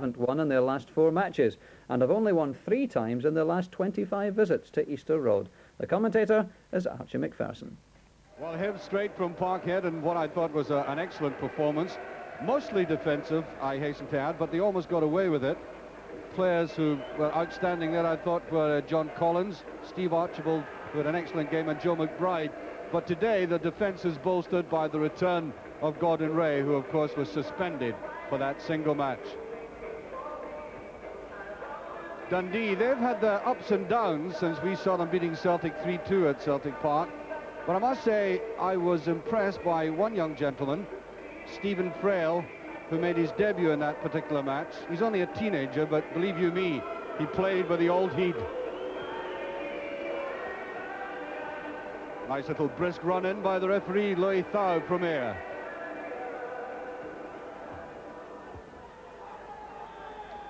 haven't won in their last 4 matches and have only won 3 times in their last 25 visits to Easter Road. The commentator is Archie McPherson. Well, Hibs straight from Parkhead, and what I thought was an excellent performance. Mostly defensive, I hasten to add, but they almost got away with it. Players who were outstanding there, I thought, were John Collins, Steve Archibald, who had an excellent game, and Joe McBride. But today, the defence is bolstered by the return of Gordon Ray, who, of course, was suspended for that single match. Dundee, they've had their ups and downs since we saw them beating Celtic 3-2 at Celtic Park. But I must say, I was impressed by one young gentleman, Stephen Frail, who made his debut in that particular match. He's only a teenager, but believe you me, he played with the old heat. Nice little brisk run-in by the referee, Loïc Thau Premier.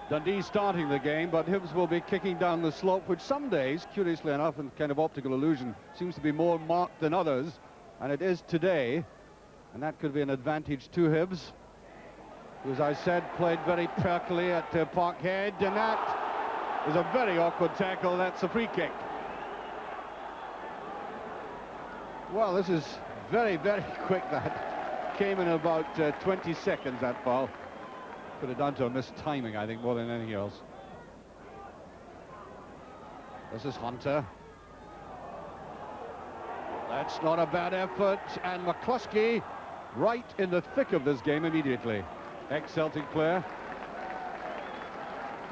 Dundee starting the game, but Hibs will be kicking down the slope, which some days, curiously enough, and kind of optical illusion, seems to be more marked than others, and it is today, and that could be an advantage to Hibs, who, as I said, played very perkily at Parkhead, and that is a very awkward tackle. That's a free kick. Well, this is very, very quick. That came in about 20 seconds, that foul. Put it down to a missed timing, I think, more than anything else. This is Hunter. That's not a bad effort, and McCluskey right in the thick of this game immediately. Ex-Celtic player,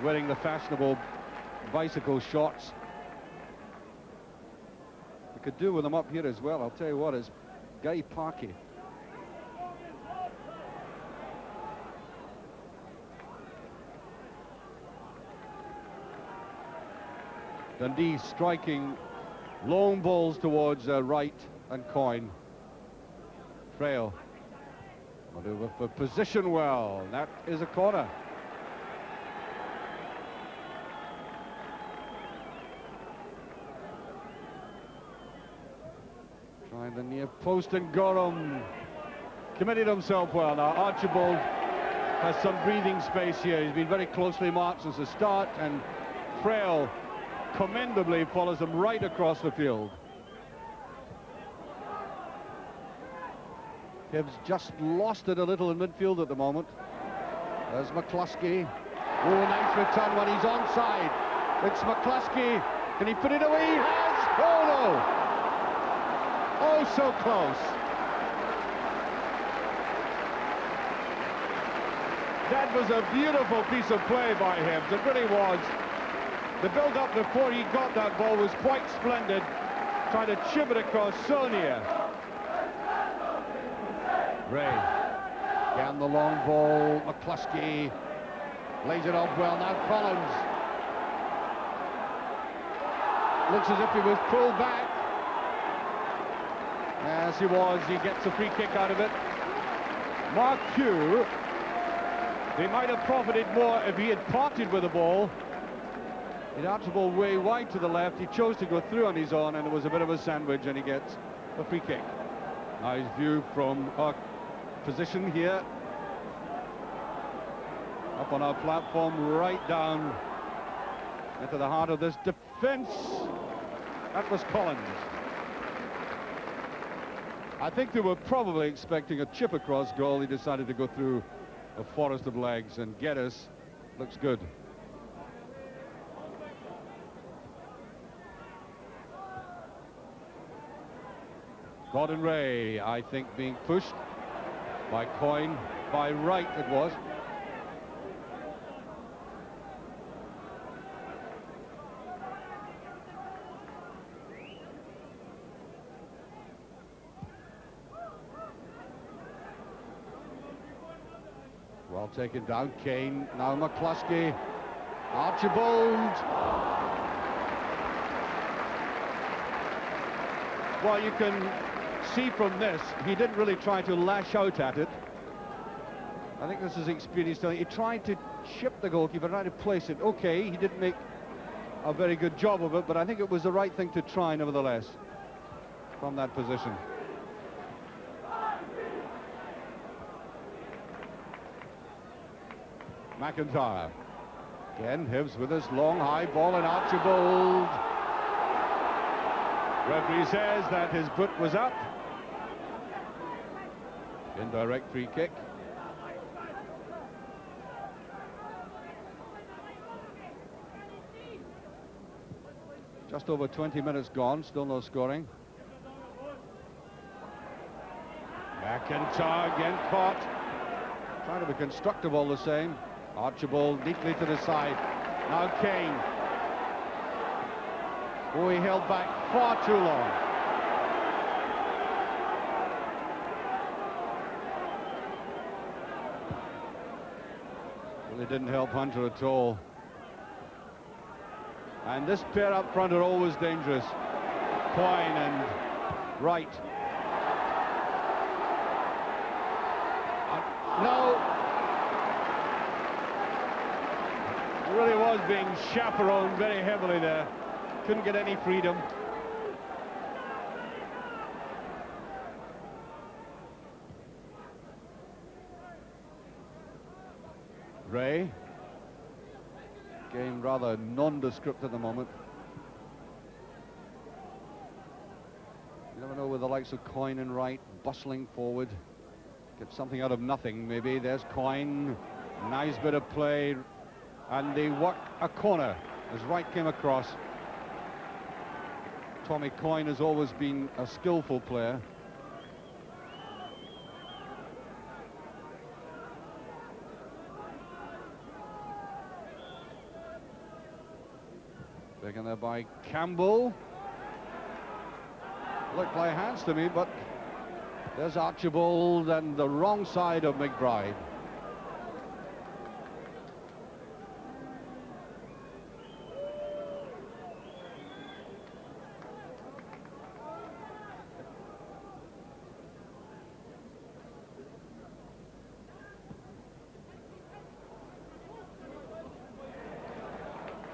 wearing the fashionable bicycle shorts. We could do with them up here as well. I'll tell you what, is Guy Parkey. Dundee striking long balls towards Wright and Coyne. Frail. Manoeuvre for position well. That is a corner. Trying the near post, and Gorham committed himself well. Now Archibald has some breathing space here. He's been very closely marked since the start, and Frail commendably follows him right across the field. Hibs just lost it a little in midfield at the moment. There's McCluskey. Oh, nice return when he's onside. It's McCluskey. Can he put it away? He has! Oh, no! Oh, so close. That was a beautiful piece of play by Hibs. It really was. The build-up before he got that ball was quite splendid. Trying to chip it across so near. Ray. Down the long ball. McCluskey lays it off well. Now Collins. Looks as if he was pulled back. Yes, he was. He gets a free kick out of it. Mark Hugh. They might have profited more if he had parted with the ball. He'd Archibald way wide to the left. He chose to go through on his own, and it was a bit of a sandwich, and he gets a free kick. Nice view from our position here. Up on our platform, right down into the heart of this defense. That was Collins. I think they were probably expecting a chip across goal. He decided to go through a forest of legs, and Geddes looks good. Gordon Ray, I think, being pushed by Coyne, by Wright it was. Well taken down, Kane, now McCluskey, Archibald. Well, you can see from this, he didn't really try to lash out at it. I think this is experience. He tried to chip the goalkeeper, tried to place it. Okay, he didn't make a very good job of it, but I think it was the right thing to try nevertheless from that position. McIntyre. Again, Hibs with his long high ball, and Archibald. Referee says that his foot was up. Indirect free kick. Just over 20 minutes gone, still no scoring. McIntyre again caught. Trying to be constructive all the same. Archibald neatly to the side. Now Kane. Oh, he held back far too long. Well, it didn't help Hunter at all. And this pair up front are always dangerous. Coyne and Wright. No. He really was being chaperoned very heavily there. Couldn't get any freedom. Ray. Game rather nondescript at the moment. You never know with the likes of Coyne and Wright bustling forward. Get something out of nothing, maybe. There's Coyne. Nice bit of play. And they work a corner as Wright came across. Tommy Coyne has always been a skillful player. Taken there by Campbell. Looked like hands to me, but there's Archibald and the wrong side of McBride.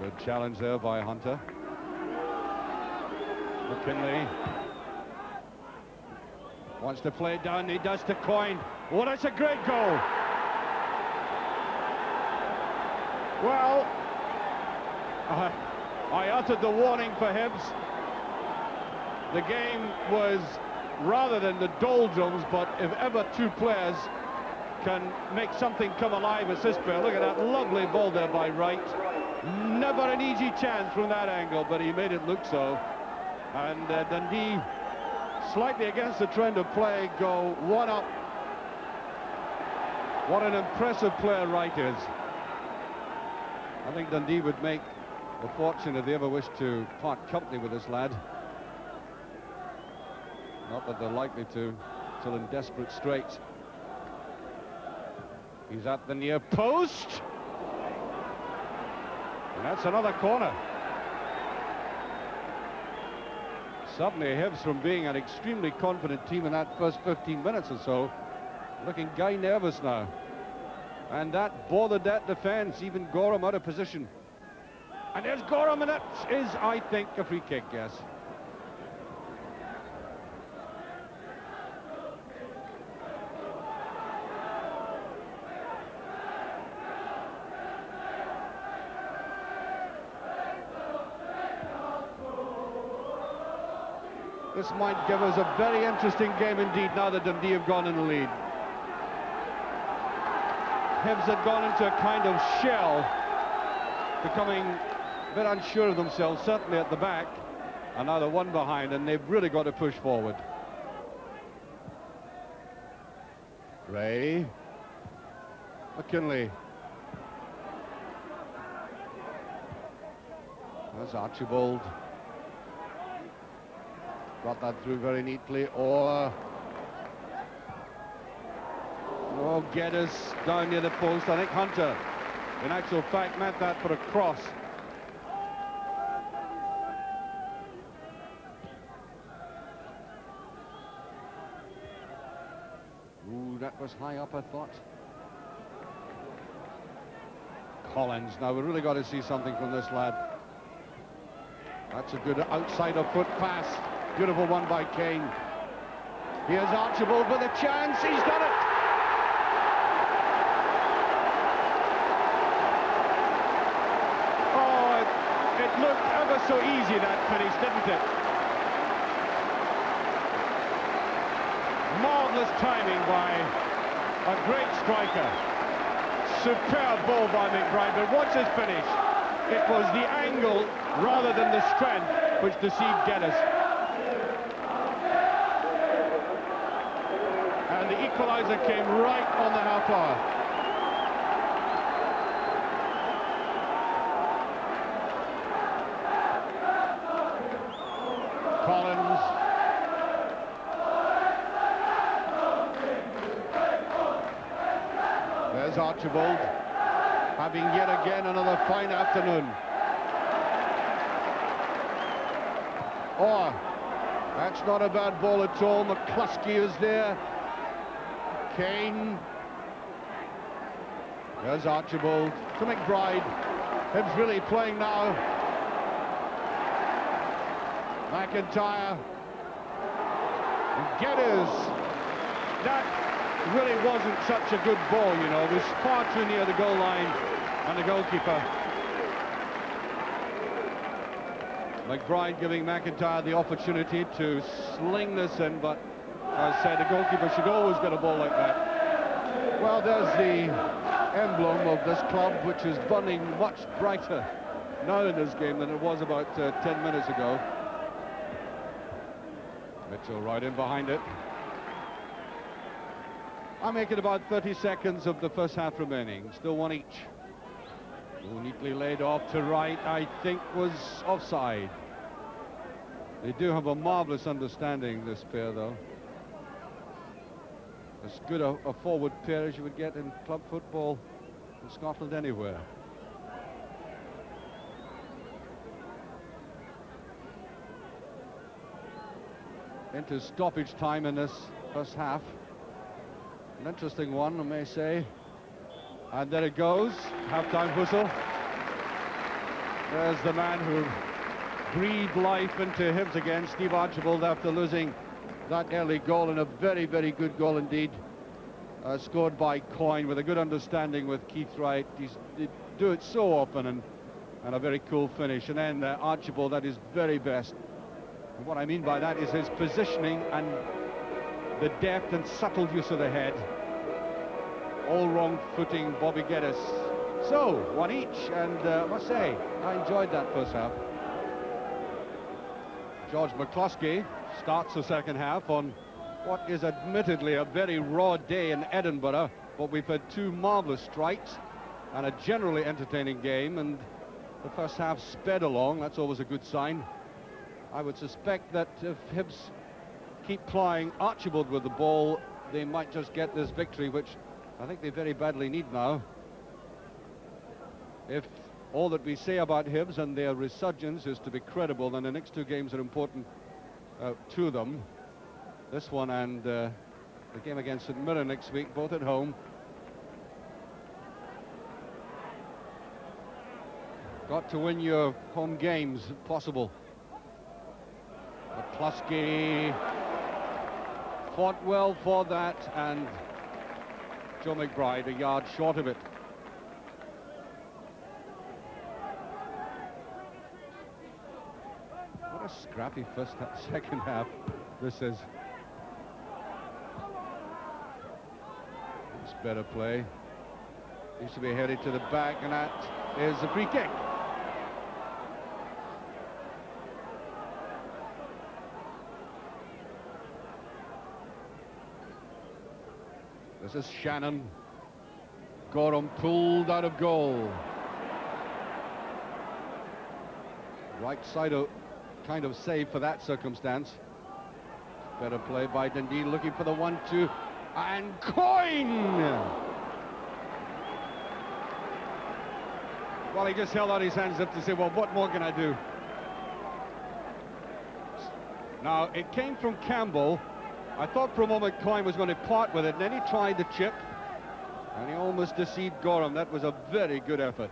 Good challenge there by Hunter. McKinley wants to play it down. He does to Coyne. Oh, that's a great goal. Well, I uttered the warning for Hibs. The game was rather than the doldrums, but if ever two players can make something come alive, it's this pair. Look at that lovely ball there by Wright. Never an easy chance from that angle, but he made it look so. And Dundee, slightly against the trend of play, go one up. What an impressive player Wright is. I think Dundee would make a fortune if they ever wish to part company with this lad. Not that they're likely to, till in desperate straits. He's at the near post. And that's another corner. Suddenly Hibs, from being an extremely confident team in that first 15 minutes or so, looking guy nervous now. And that bothered that defence, even Gorham out of position. And there's Gorham, and that is, I think, a free kick, yes. This might give us a very interesting game indeed now that Dundee have gone in the lead. Hibs had gone into a kind of shell, becoming a bit unsure of themselves, certainly at the back, and now they're one behind, and they've really got to push forward. Ray. McKinley. There's Archibald. Got that through very neatly. Oh, Geddes down near the post. I think Hunter, in actual fact, meant that for a cross. Ooh, that was high up, I thought. Collins. Now we've really got to see something from this lad. That's a good outside of foot pass. Beautiful one by Kane. Here's Archibald with a chance. He's done it. It looked ever so easy, that finish, didn't it? Marvellous timing by a great striker. Superb ball by McBride, but what's his finish? It was the angle rather than the strength which deceived Geddes. And the equaliser came right on the half hour. Collins. There's Archibald, having yet again another fine afternoon. Oh, that's not a bad ball at all. McCluskey is there. Kane. There's Archibald to McBride. Hibs really playing now. McIntyre. Geddes. That really wasn't such a good ball, you know. It was far too near the goal line and the goalkeeper. McBride giving McIntyre the opportunity to sling this in, but as I said, the goalkeeper should always get a ball like that. Well, there's the emblem of this club, which is burning much brighter now in this game than it was about 10 minutes ago. Mitchell right in behind it. I make it about 30 seconds of the first half remaining. Still one each. All neatly laid off to right, I think was offside. They do have a marvellous understanding, this pair, though. As good a forward pair as you would get in club football in Scotland anywhere. Into stoppage time in this first half. An interesting one, I may say. And there it goes, half-time whistle. There's the man who breathed life into Hibs again, Steve Archibald, after losing that early goal, and a very, very good goal indeed. Scored by Coyne with a good understanding with Keith Wright. They do it so often, and a very cool finish. And then Archibald at his very best. And what I mean by that is his positioning and the depth and subtle use of the head. All wrong footing Bobby Geddes. So, one each, and I must say, I enjoyed that first half. George McCluskey starts the second half on what is admittedly a very raw day in Edinburgh, but we've had two marvellous strikes and a generally entertaining game, and the first half sped along. That's always a good sign. I would suspect that if Hibs keep plying Archibald with the ball, they might just get this victory, which I think they very badly need now. If all that we say about Hibs and their resurgence is to be credible, then the next two games are important to them. This one and the game against St Mirren next week, both at home. Got to win your home games if possible. McCluskey fought well for that, and Joe McBride a yard short of it. What a scrappy second half this is. It's better play. Needs to be headed to the back, and that is a free kick. This is Shannon. Gorham pulled out of goal. Right side of kind of save for that circumstance. Better play by Dundee, looking for the 1-2, and Coyne! Well, he just held out his hands up to say, well, what more can I do? Now, it came from Campbell. I thought for a moment Coyne was going to part with it, and then he tried the chip, and he almost deceived Gorham. That was a very good effort.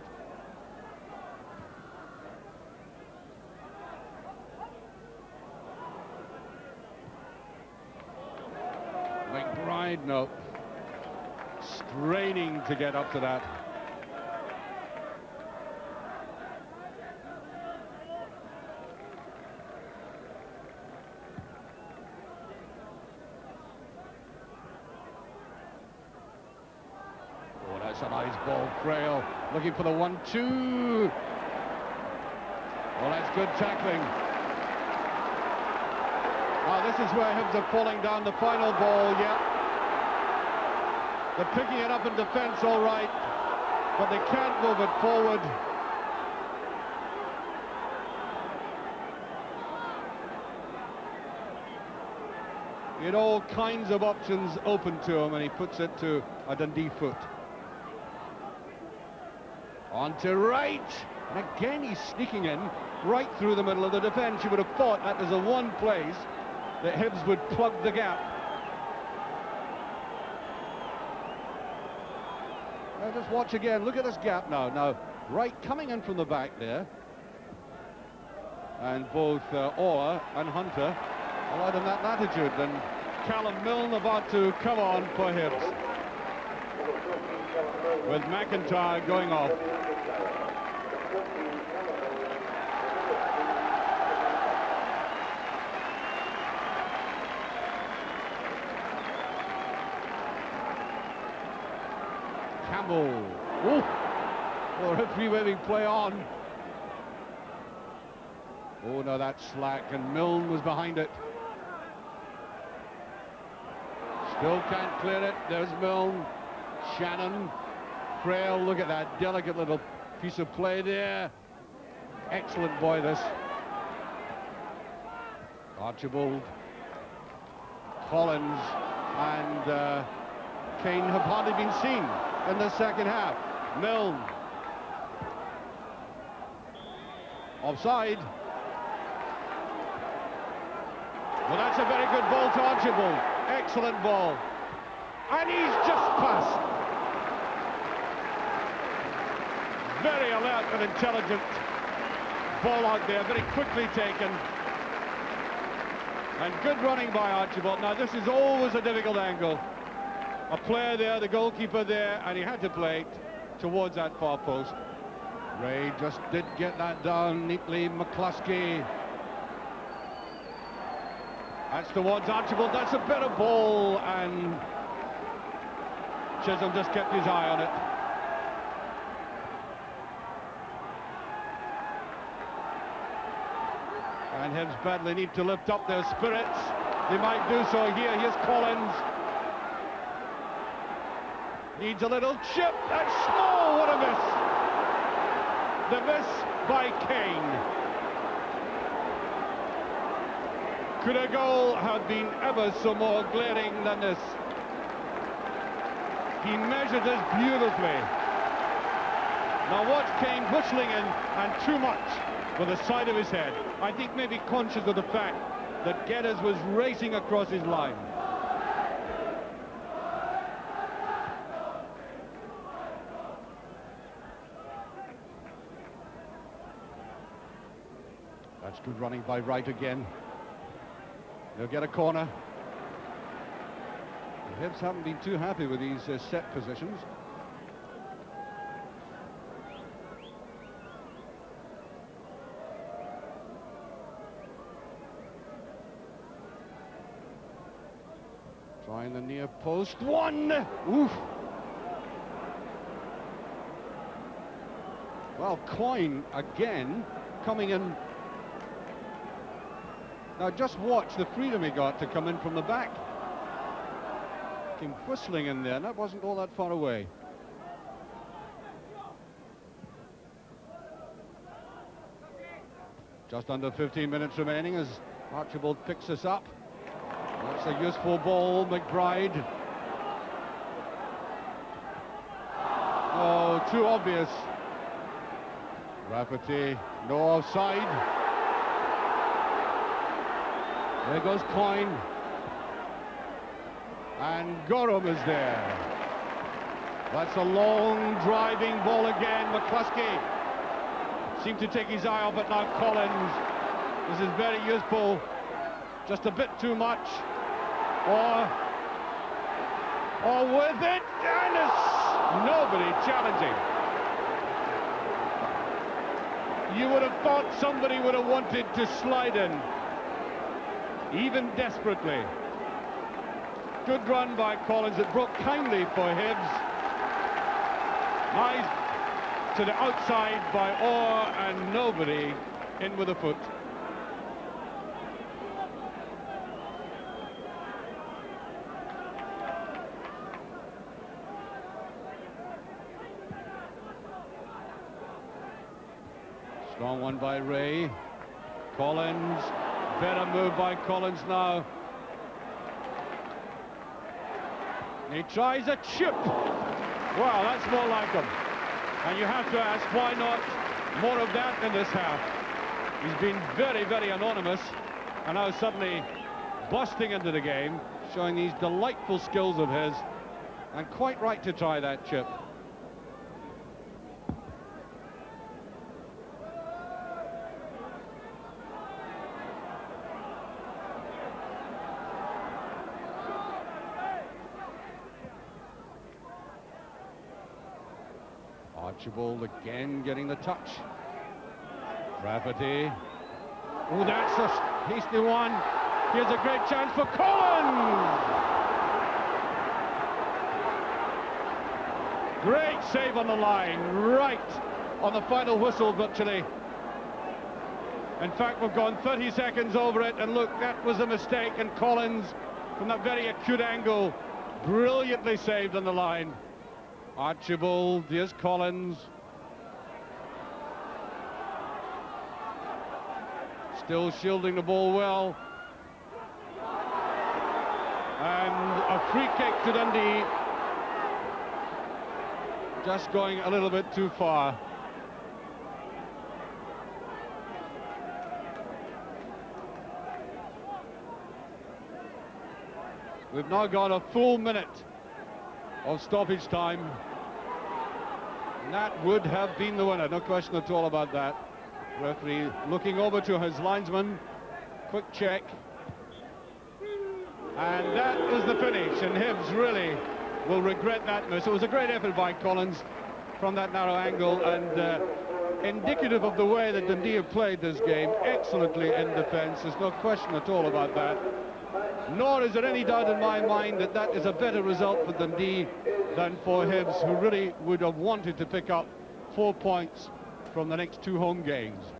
McBride, no. Straining to get up to that. ball. Frail looking for the 1-2. Well, that's good tackling. Now this is where Hibs are falling down. The final ball, yeah. They're picking it up in defence, all right, but they can't move it forward. He had all kinds of options open to him, and he puts it to a Dundee foot. On to right, and again he's sneaking in right through the middle of the defence. You would have thought that was the one place that Hibs would plug the gap. Now just watch again, look at this gap now. Now, Wright coming in from the back there, and both Orr and Hunter allowed him that latitude, and Callum Milne about to come on for Hibs, with McIntyre going off. Campbell. Oh, well, referee waving play on. Oh no, that's slack, and Milne was behind it. Still can't clear it. There's Milne. Shannon. Frail, look at that delicate little piece of play there. Excellent boy, this. Archibald, Collins and Kane have hardly been seen in the second half. Milne. Offside. Well, that's a very good ball to Archibald. Excellent ball. And he's just passed. Very alert and intelligent ball out there, very quickly taken. And good running by Archibald. Now, this is always a difficult angle. A player there, the goalkeeper there, and he had to play it towards that far post. Ray just did get that down neatly. McCluskey. That's towards Archibald. That's a better ball, and Chisholm just kept his eye on it. And Hibs badly need to lift up their spirits. They might do so here. Here's Collins. Needs a little chip. That's small. What a miss. The miss by Kane. Could a goal have been ever so more glaring than this? He measured this beautifully. Now watch Kane whistling in, and too much with the side of his head. I think maybe conscious of the fact that Geddes was racing across his line. That's good running by Wright again. They'll get a corner. The Hibs haven't been too happy with these set positions. Trying the near post. One! Oof! Well, Coyne again coming in. Now just watch the freedom he got to come in from the back. Came whistling in there, and that wasn't all that far away. Just under 15 minutes remaining as Archibald picks this up. That's a useful ball, McBride. Oh, too obvious. Rafferty, no offside. There goes Coyne. And Gorham is there. That's a long driving ball again. McCluskey seemed to take his eye off it now. Collins. This is very useful. Just a bit too much. Or with it, and it's nobody challenging. You would have thought somebody would have wanted to slide in, even desperately. Good run by Collins. It broke kindly for Hibs. High to the outside by Orr, and nobody in with a foot. Strong one by Ray. Collins, better move by Collins now. He tries a chip. Wow, that's more like him. And you have to ask, why not more of that in this half? He's been very, very anonymous, and now suddenly busting into the game, showing these delightful skills of his, and quite right to try that chip. Archibald again getting the touch. Rafferty. Oh, that's a hasty one. Here's a great chance for Collins. Great save on the line, right on the final whistle virtually. In fact, we've gone 30 seconds over it, and look, that was a mistake, and Collins, from that very acute angle, brilliantly saved on the line. Archibald, here's Collins. Still shielding the ball well. And a free kick to Dundee. Just going a little bit too far. We've now got a full minute of stoppage time. And that would have been the winner, no question at all about that. Referee looking over to his linesman. Quick check. And that is the finish, and Hibs really will regret that miss. It was a great effort by Collins from that narrow angle, and indicative of the way that Dundee have played this game excellently in defence. There's no question at all about that. Nor is there any doubt in my mind that that is a better result for Dundee than for Hibs, who really would have wanted to pick up 4 points from the next 2 home games.